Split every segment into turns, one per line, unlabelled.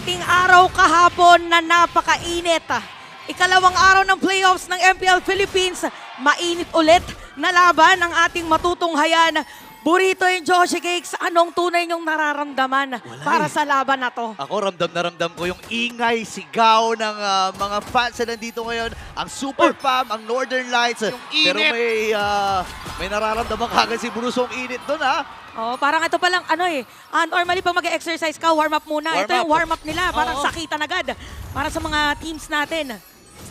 ating araw kahapon na napakainit. Ikalawang araw ng playoffs ng MPL Philippines, mainit ulit na laban ang ating matutunghayan. Burrito and Joshi Cakes, anong tunay niyong nararamdaman para sa laban na to?
Ako, ramdam na ramdam ko yung ingay, sigaw ng mga fans na nandito ngayon. Ang Super Fam, ang Northern Lights. Pero may nararamdaman kagad si Bruce ang init doon, ha?
Oh, parang ito palang normally pag mag-exercise ka, warm up muna. Ito yung warm up nila, parang sakitan agad para sa mga teams natin.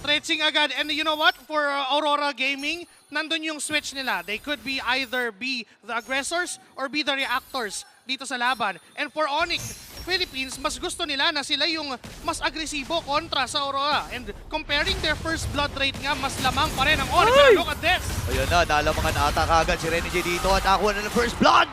Stretching agad. And you know what? For Aurora Gaming, nandun yung switch nila. They could be either be the aggressors or be the reactors dito sa laban. And for Onyx Philippines, mas gusto nila na sila yung mas agresibo kontra sa Aurora. And comparing their first blood rate nga, mas lamang pa rin ang Onyx. Look at this!
Ayun na, nalamangan na ata kagad si Renny J dito at nakuha na ng first blood.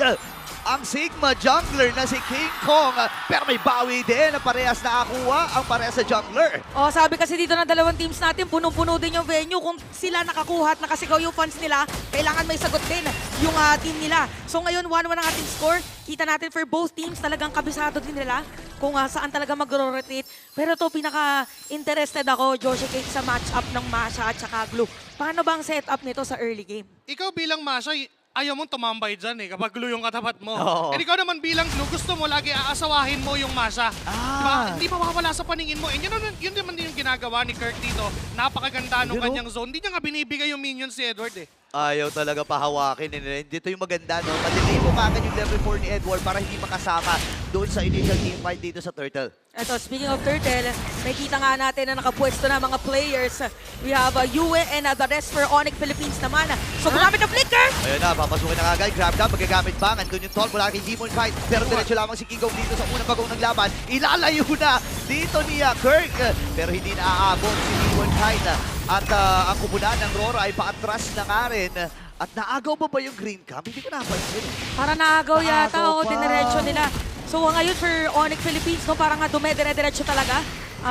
Ang Sigma jungler na si King Kong. Pero may bawi din na parehas na akuha ang parehas sa jungler.
Oh, sabi kasi dito ng dalawang teams natin, punong-puno din yung venue. Kung sila nakakuha at nakasigaw yung fans nila, kailangan may sagot din yung team nila. So ngayon, 1-1 ang ating score. Kita natin for both teams, talagang kabisado din nila kung saan talaga mag-rotate. Pero to pinaka-interested ako, Joshi Cake, sa match-up ng Masha at saka Glue. Paano bang setup nito sa early game?
Ikaw bilang Masha, ayaw mong tumambay dyan kapag glue yung katapat mo.
Oo.
And ikaw naman bilang glue, gusto mo lagi aasawahin mo yung Masha. Diba? Hindi mawawala sa paningin mo. And yun naman din yung ginagawa ni Kirk dito. Napakaganda nung kanyang zone. Hindi niya nga binibigay yung minions si Edward
Ayaw talaga pahawakin. Dito yung maganda, no? Madelay mo kagad yung level 4 ni Edward para hindi makasama doon sa initial team fight dito sa Turtle.
Ito, speaking of Turtle, nakita nga natin na nakapwesto na mga players. We have Yue and the rest for Onyx Philippines naman. So gumamit ng flicker!
Ayun na, papasukin na kagad. Grab down, magagamit ba? Andun yung tall mula kay Demon Kite. Pero diretso lamang si Kingong dito sa unang bagong ng laban. Ilalayo na dito ni Kirk. Pero hindi na aabot si Demon Kite. At ang kupunan ng Rora ay paatras na nga rin. At naagaw ba yung green cam? Hindi ko napansin.
Para naagaw yata,
Naagaw pa.
diniretso nila. So ngayon for Onyx Philippines, no, parang dumedire-diretso talaga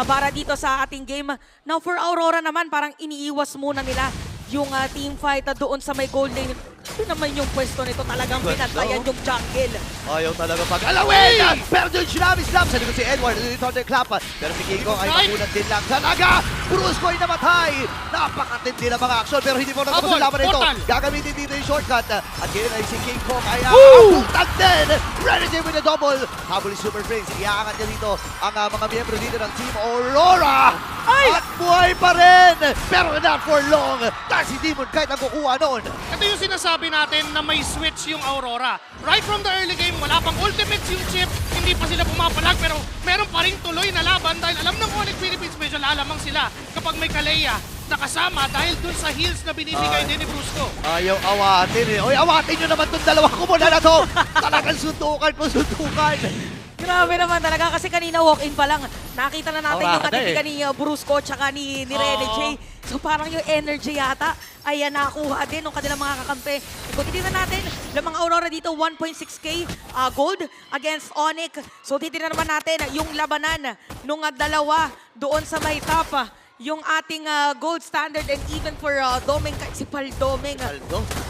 para dito sa ating game. Now for Aurora naman, parang iniiwas muna nila yung team fight doon sa may gold lane. Ito naman yung pwesto nito, talagang pinatayan yung jungle.
Ayaw talaga pag-alawin! Pero doon sinami-snap sa likod si Edward. Doon yung thunderclap. Pero si King Kong ay makunan din lang. Talaga! Bruce ko ay namatay! Napakatindi na mga aksyon. Pero hindi mo natapos ang laban nito. Gagamitin dito yung shortcut. At ngayon ay si King Kong ay abutan din! Ready with a double! Habol ni Super Prince. Iaangat niya dito ang mga miyembro dito ng Team Aurora! At buhay pa rin! Pero not for long! Dahil si Demon Kite ang kukuha noon.
Ito yung sinasabi natin na may switch yung Aurora. Right from the early game, wala pang ultimates yung chip, hindi pa sila pumapalag, pero meron pa rin tuloy na laban dahil alam ng Onyx Philippines medyo lalamang sila kapag may Kalea nakasama dahil dun sa heals na binibigay din ni Brusco.
Ayaw awatin Oy, awatin nyo naman itong dalawa ko muna na to! Talagang suntukan po, suntukan!
Grabe naman talaga kasi kanina walk-in pa lang. Nakita na natin yung katitigan ni Brusco tsaka ni Rene J. So parang yung energy yata ay nakuha din ng kanilang mga kakampi. Kung titignan natin, yung mga Aurora dito 1.6k gold against Onyx. So titignan naman natin yung labanan nung dalawa doon sa may top. Yung ating gold standard and even for Doming, si Paldoming.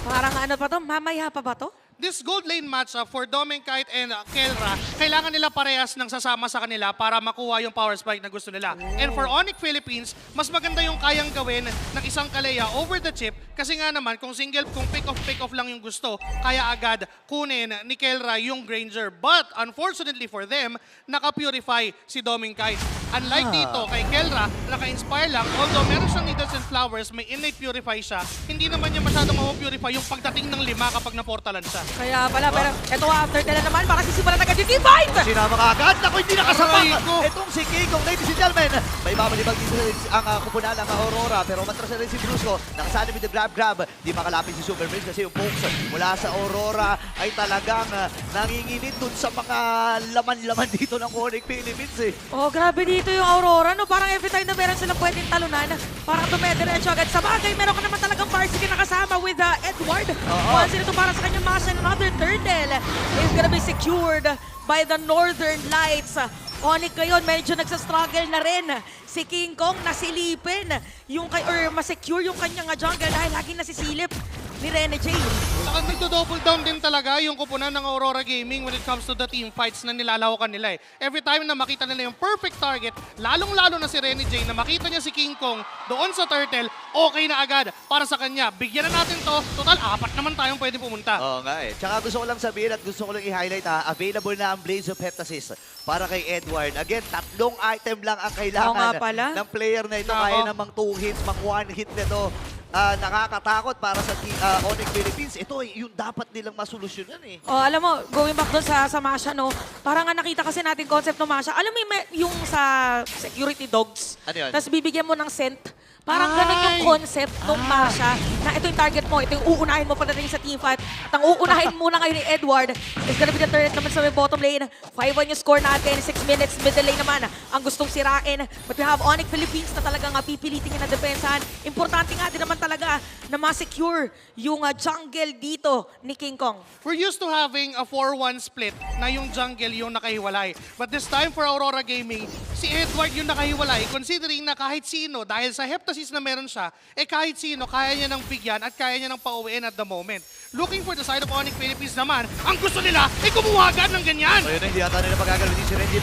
Parang ano pa to? Mamaya pa ba to?
This gold lane matchup for Doming Kite and Kelra, kailangan nila parehas ng sasama sa kanila para makuha yung power spike na gusto nila. And for Onyx Philippines, mas maganda yung kayang gawin ng isang Kalea over the chip kasi nga naman kung pick off lang yung gusto, kaya agad kunin ni Kelra yung Granger. But unfortunately for them, naka-purify si Doming Kite. Unlike dito kay Kelra, naka-inspire lang, although meron siyang needles and flowers, may innate purify siya, hindi naman niya masyadong ma-purify yung pagdating ng 5 kapag naportalan siya.
Kaya pala, pero ito after nila naman, para sisimulan agad yung team fight!
Sinama ka agad. Naku, hindi nakasapak.
Aray ko.
Itong si King Kong, ladies and gentlemen. May mamalibag dito ang kupunan ng Aurora. Pero matras na rin si Brusco. Nakasali with the grab. Di makalapit si Super Prince kasi yung pokes mula sa Aurora ay talagang nanginginit dun sa mga laman-laman dito ng Onyx Philippines
Oh, grabe dito yung Aurora, no? Parang every time na meron silang pwedeng talunan, parang dumediretso agad. Sa bagay, meron ka naman talagang varsity nakasama with Edward. Once ito para sa kanyang Masha, another turtle is gonna be secured by the Northern Lights. Onyx ngayon, medyo nagsastruggle na rin. Si King Kong nasilipin yung masecure yung kanyang jungle dahil laging nasisilip ni Rene J.
Saka nagdo-double down din talaga yung kupunan ng Aurora Gaming when it comes to the team fights na nilalawakan nila eh. Every time na makita nila yung perfect target, lalong-lalo na si Renny J, na makita niya si King Kong doon sa turtle, okay na agad para sa kanya. Bigyan na natin to. Total, 4 naman tayong pwede pumunta.
Oo nga eh. Tsaka gusto ko lang sabihin at gusto ko lang i-highlight available na ang Blaze of Heptasis para kay Edward. Again, 3 item lang ang
Oo nga
kailangan
pala.
ng player na ito.
Oo.
Kaya namang 2 hits, mang 1 hit nito. Nakakatakot para sa Onyx Philippines. Ito yung dapat nilang masolusyonan eh.
Oh, alam mo, going back doon sa Masha, no? Parang nga nakita kasi natin concept ng Masha. Alam mo yung sa security dogs.
Ano yun?
Tapos bibigyan mo ng scent. Parang ganun yung concept ng Masha. Na ito yung target mo, ito yung uunahin mo pagdating sa team fight. At ang uunahin muna ngayon ni Edward is gonna be the turret naman sa may bottom lane. 5-1 yung score natin, 6 minutes, middle lane naman ang gustong sirain. But we have Onyx Philippines na talagang pipilitin niya na depensahan. Importante nga din naman talaga na ma-secure yung jungle dito ni King Kong.
We're used to having a 4-1 split na yung jungle yung nakahiwalay. But this time for Aurora Gaming, si Edward yung nakahiwalay considering na kahit sino, dahil sa Heptasis na meron siya, kahit sino, kaya niya ng bigyan at kaya niya ng pauwiin at the moment. Looking for the side of Onyx Philippines naman, ang gusto nila ay kumuha agad ng ganyan.
So yun na, hindi yata nila magagalaw din si Renji.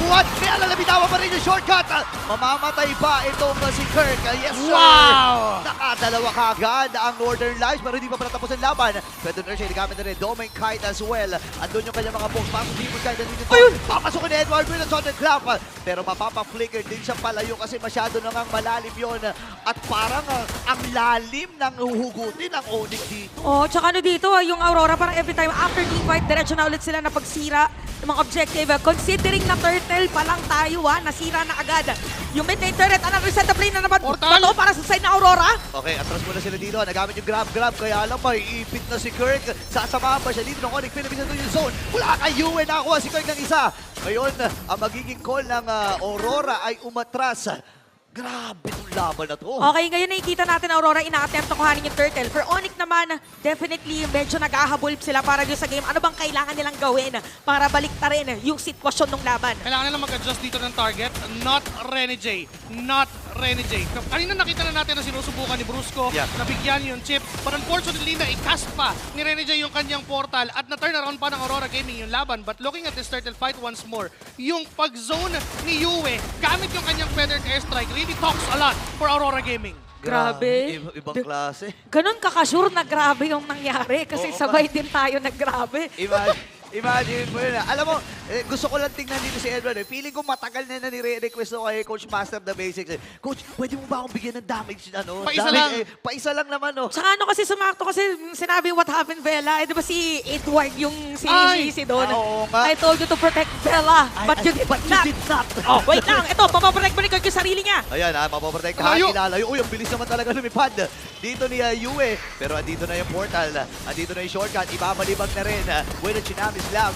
What? Kaya lalabitawa pa rin yung shortcut. Mamamatay ba itong si Kirk? Yes, sir.
Wow!
Nakadalawa kaagad ang Northern Lights pero hindi pa pala tapos ang laban. Pwede na siya, nagamit na rin Domain Kite as well. Andun yung kanyang mga box. Pasok Demon Kite na dito.
Ayun!
Papasok ni Edward with a Southern Clap. Pero mapapa-flicker din siya palayo kasi masyado na ngang malalim yon. At parang ang lalim ng huhugutin ng Onyx dito.
Oh, tsaka ano dito, yung Aurora, parang every time after team fight, diretso na ulit sila na pagsira ng mga objective. Considering na turtle pa lang tayo, nasira na agad. Yung mid-lane turret, another set of plane na naman.
Portal!
Bato para sa side ng Aurora.
Okay, atras muna sila dito. Nagamit yung grab. Kaya alam may ipit na si Kirk. Sasamahan pa siya dito ng Onyx Philippines na yung zone. Wala kay Yue. Nakakuha si Kirk ng isa. Ngayon, ang magiging call ng Aurora ay umatras. Grabe itong laban na to.
Okay, ngayon nakikita natin Aurora, ina-attempt na kuhanin yung turtle. For Onyx naman, definitely medyo nag-ahabol sila para dito sa game. Ano bang kailangan nilang gawin para baliktarin yung sitwasyon ng laban?
Kailangan nila mag-adjust dito ng target, not Renny J. Not Renny J. Kanina nakita na natin na sinusubukan ni Brusco na bigyan yung chip. But unfortunately, na-cast pa ni Renny J yung kanyang portal at na-turn around pa ng Aurora Gaming yung laban. But looking at this turtle fight once more, yung pag-zone ni Yue, gamit yung kanyang feathered airstrike, really talks a lot for Aurora Gaming.
Grabe.
Ibang klase.
Ganun kakasure na grabe yung nangyari kasi
Oo,
sabay din tayo na grabe.
Imagine mo yun. Alam mo, gusto ko lang tingnan dito si Edward. Feeling ko matagal na nire-request ko kay Coach Master of the Basics. Coach, pwede mo ba akong bigyan ng damage?
Paisa lang.
Paisa lang naman, no?
Saka ano kasi sumakto kasi sinabi what happened Bella, di ba si Edward yung
Ay!
si doon?
Oo nga.
I told you to protect Bella, but you did not.
not.
Oh, wait lang. Ito, papaprotect mo ni Kirk yung sarili niya.
Ayan, mapoprotect.
Layo.
Ilalayo. Uy, ang bilis naman talaga lumipad. Dito ni Yue. Pero andito na yung portal. Andito na yung shortcut. Ibabalibag na rin. Bueno, Chinami Slam.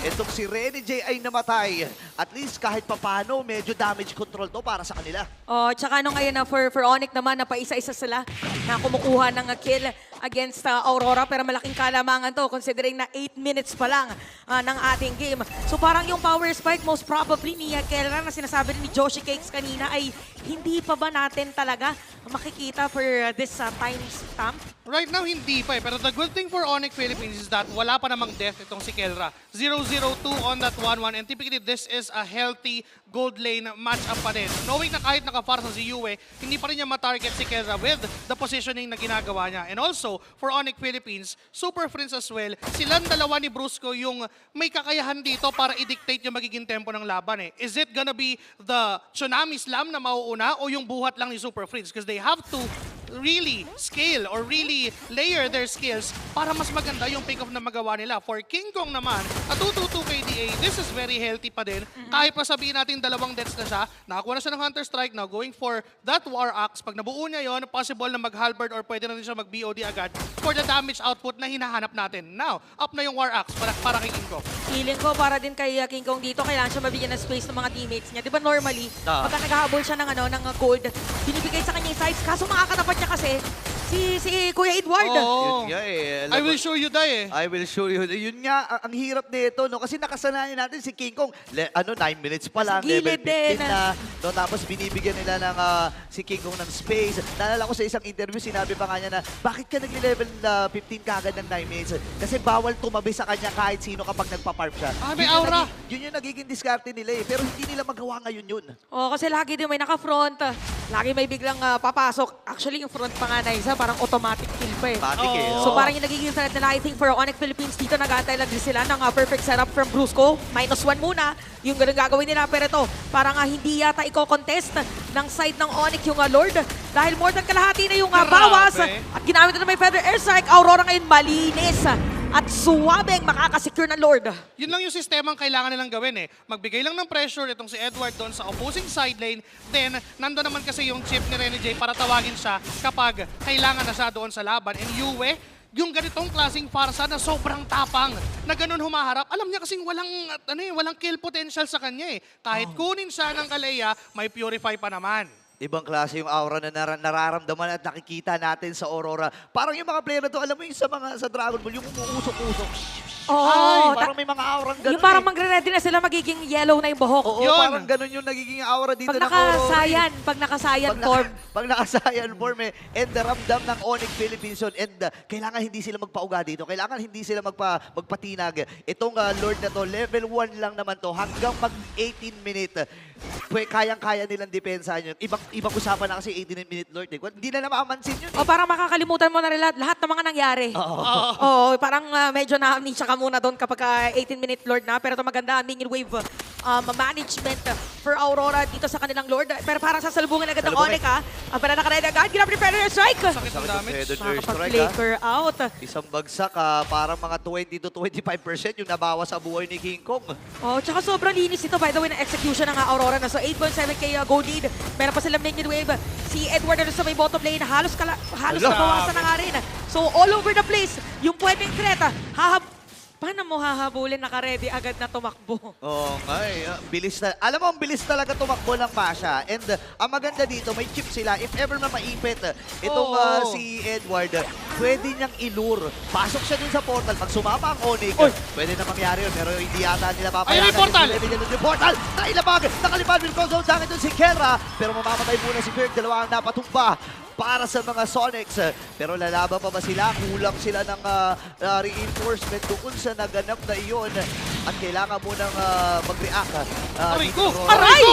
Itong si Renny J ay namatay. At least kahit papano, medyo damage control to para sa kanila.
Oh, tsaka ano ngayon na for Onyx naman na paisa-isa sila na kumukuha ng kill against Aurora pero malaking kalamangan to considering na 8 minutes pa lang ng ating game. So parang yung power spike most probably ni Kelra na sinasabi ni Joshi Cakes kanina ay hindi pa ba natin talaga makikita for this time stamp?
Right now, hindi pa eh. Pero the good thing for Onyx Philippines is that wala pa namang death itong si Kelra. 0-0-2 on that 1-1. And typically, this is a healthy gold lane match-up pa din. Knowing na kahit nakaparsa si Yue, hindi pa rin niya matarget si Kelra with the positioning na ginagawa niya. And also, for Onyx Philippines, Super Friends as well, silang dalawa ni Brusco yung may kakayahan dito para i-dictate yung magiging tempo ng laban eh. Is it gonna be the Tsunami Slam na mauuna o yung buhat lang ni Super Friends? Because they have to really scale or really layer their skills para mas maganda yung pick-off na magawa nila. For King Kong naman, at 2-2 KDA, this is very healthy pa din. Kahit pa sabihin natin dalawang deaths na siya, nakakuha na siya ng Hunter Strike, now going for that War Axe. Pag nabuo niya yon, possible na mag-halberd or pwede na rin siya mag-BOD agad for the damage output na hinahanap natin. Now, up na yung War Axe para kay King Kong.
Feeling ko para din kay King Kong dito, kailangan siya mabigyan ng space ng mga teammates niya. Di ba normally, pagka naghahabol siya ng gold, binibigay sa kanya yung sides. Kaso makakatapat niya kasi si Kuya Edward.
Oo.
Yun nga eh.
I will show you die eh.
I will show you. Yun nga, ang hirap nito, no? Kasi nakasanayan natin si King Kong, 9 minutes pa lang,
Sa gilid
level 15
din.
na. No? Tapos binibigyan nila ng si King Kong ng space. Naalala ko sa isang interview, sinabi pa nga niya na, bakit ka nagli-level 15 kagad ng 9 minutes? Kasi bawal tumabi sa kanya kahit sino kapag nagpa-farm siya.
Ah, may
Yun yung
aura.
Yun yung nagiging diskarte nila eh. Pero hindi nila magawa ngayon yun.
Oh, kasi lagi din may naka-front. Lagi may biglang papasok. Actually, yung front pa nga na isa, parang automatic kill pa eh.
Matik eh.
Oo.
So
Oo.
parang yung nagiging threat nila, I think for Onyx Philippines, dito nag-aantay lang din sila ng perfect setup from Brusco. -1 muna, yung ganun gagawin nila. Pero ito, parang hindi yata i-contest ng side ng Onyx yung Lord. Dahil more than kalahati na yung
Grabe.
bawas. At ginamit na may Feather Airstrike, Aurora ngayon malinis. At suwabeng makakasecure ng Lord.
Yun lang yung sistema ang kailangan nilang gawin eh. Magbigay lang ng pressure itong si Edward doon sa opposing side lane. Then, nando naman kasi yung chip ni Rene J para tawagin siya kapag kailangan na siya doon sa laban. And Yue, yung ganitong klaseng farsa na sobrang tapang na ganun humaharap, alam niya kasing walang kill potential sa kanya eh. Kahit kunin siya ng Kalea, may purify pa naman.
Ibang klase yung aura na nararamdaman at nakikita natin sa Aurora. Parang yung mga player na to, alam mo yung sa Dragon Ball, yung umuusok-usok.
Oo,
Parang may mga aurang ganun.
yung parang
eh.
magre-ready na sila, magiging yellow na yung buhok.
Oo,
Yun.
parang ganun yung nagiging aura dito
Pag
ng Aurora.
nakasayan
Pag
form.
Pag nakasayan form eh. And ramdam ng Onyx Philippines yun. And kailangan hindi sila magpauga dito. Kailangan hindi sila magpatinag. Itong Lord na to, level 1 lang naman to. Hanggang mag 18 minute. Kayang-kaya nilang depensahan yun. Ibang usapan na kasi 18-minute Lord. Eh. Hindi na namamansin yun.
O parang makakalimutan mo na rin lahat ng mga nangyari. Oo, parang medyo na-amnesia ka muna doon kapag 18-minute Lord na. Pero ito maganda, minion wave management for Aurora dito sa kanilang Lord. Pero parang sasalubungin agad ng
Salubungin.
Onyx ha. Pero nakaredy agad, ginap ni Feather Strike.
Sakit ng damage.
Nakakapag-flaker out.
Isang bagsak, parang mga 20 to 25% yung nabawas sa buhay ni King Kong.
Oh, tsaka sobrang linis ito by the way ng execution ng Aurora na. So 8.7k gold lead. Meron pa silang minion wave. Si Edward na sa may bottom lane, halos
Hala.
nabawasan na nga rin. So all over the place, yung pwedeng threat, paano mo hahabulin, naka-ready agad na tumakbo?
Oo nga eh. Bilis na. Alam mo, ang bilis talaga tumakbo ng Pasha. And ang maganda dito, may chip sila. If ever na maipit, itong
Oo.
si Edward, pwede niyang ilure. Pasok siya dun sa portal. Pag sumama ang Onyx,
Oy.
pwede na mangyari yun. Pero hindi yata nila papayagan.
Ayun yung portal!
Yung portal! Nailabag! Nakalipad with Cold Zone doon si Kelra. Pero mamamatay muna si Kirk. Dalawa ang napatumba para sa mga Sonics. Pero lalaban pa ba sila? Kulang sila ng reinforcement doon sa naganap na iyon. At kailangan mo nang mag-react.
Aray
dito,
ko!
Aurora.
Aray!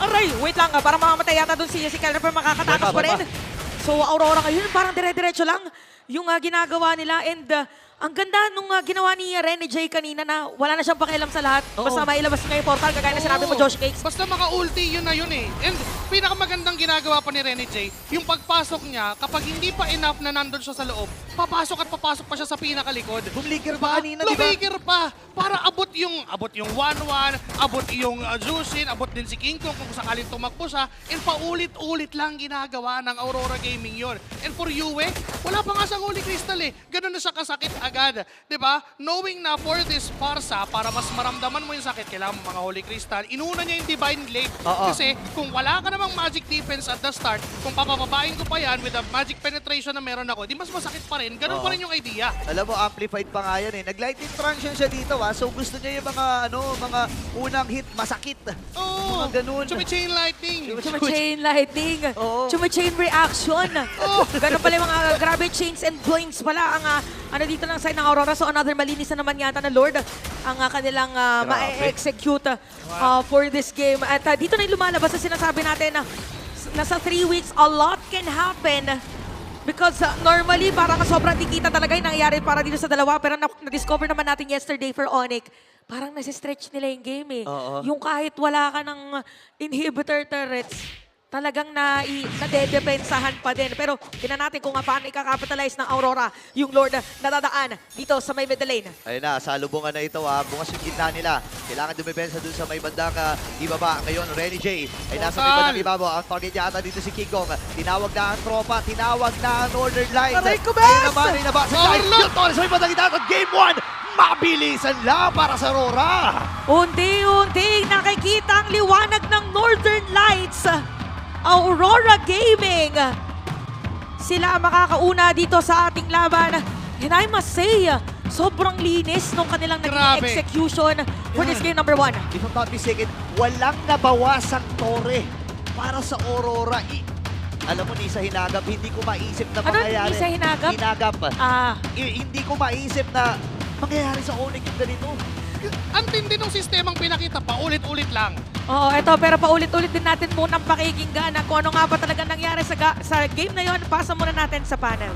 Aray! Wait lang, para mamamatay yata doon si Kelra pero makakatakas pa rin. So Aurora ngayon, parang dire-diretso lang yung ginagawa nila. And ang ganda nung ginawa ni Rene J kanina na wala na siyang pakialam sa lahat.
Oo.
Basta mailabas niya yung portal, kagaya na sinabi mo,
Oo.
Josh Cakes.
Basta maka-ulti, yun na yun eh. And pinakamagandang ginagawa pa ni Rene J, yung pagpasok niya, kapag hindi pa enough na nandun siya sa loob, papasok pa siya sa pinakalikod.
Bumlikir pa kanina, di ba?
Lumikir pa! Para abot yung 1-1, abot yung Jushin, abot din si King Kong kung sakaling tumakbo siya, and paulit-ulit lang ginagawa ng Aurora Gaming yon. And for Yue, wala pa nga sa Holy Crystal eh. Ganun na siya kasakit agad. Diba? Knowing na for this farsa, para mas maramdaman mo yung sakit, kailangan mo mga Holy Crystal, inuna niya yung Divine Blade.
Oo.
Kasi kung wala ka namang magic defense at the start, kung papababain ko pa yan with the magic penetration na meron ako, di mas masakit pa rin. Ganun pa rin yung idea.
Alam mo, amplified pa nga yan eh. Nag-lightning transient siya dito so gusto niya yung mga unang hit, masakit.
Oo.
Mga ganun.
Chain lightning.
Chuma-chain lightning.
Oo.
Chuma-chain reaction. Ganun pala yung mga grabe chains and blinks pala ang ano dito ng side ng Aurora. So another malinis na naman yata na Lord ang kanilang ma-execute for this game. At dito na yung lumalabas sa sinasabi natin na nasa 3 weeks, a lot can happen. Because normally, parang sobrang tikita talaga yung nangyayari para dito sa dalawa. Pero na-discover naman natin yesterday for Onyx, parang nasi-stretch nila yung game eh.
Oo.
Yung kahit wala ka ng inhibitor turrets, talagang nadedepensahan pa din. Pero tingnan natin kung paano i-capitalize ng Aurora yung Lord na dadaan dito sa may middle lane.
Ayun na, salubungan na ito Bukas yung gitna nila. Kailangan dumipensa dun sa may bandang ibaba. Ngayon, Rene J ay nasa may bandang ibaba. Ang target yata dito si King Kong. Tinawag na ang tropa, tinawag na ang Northern Lights.
Aray ko, Bes!
Ayun naman, ay nabasa tayo. Yung Torres may bandang ibaba. Game 1, mabilisan lang para sa Aurora.
Unti-unting nakikita ang liwanag ng Northern Lights. Aurora Gaming sila ang makakauna dito sa ating laban. And I must say, sobrang linis nung kanilang naging
Grabe.
execution for this game number 1.
If I'm not mistaken, walang nabawasang tore para sa Aurora. Alam mo, ni sa Hinagap, hindi ko maisip na
Ano?
mangyayari.
Ni sa Hinagap?
Hinagap. Hindi ko maisip na mangyayari sa Onyx yung ganito.
Ang tindi ng sistemang pinakita pa, ulit-ulit lang.
Oo, eto, pero paulit-ulit din natin munang pakikinggan kung ano nga ba talaga nangyari sa game na yon. Pasa muna natin sa panel.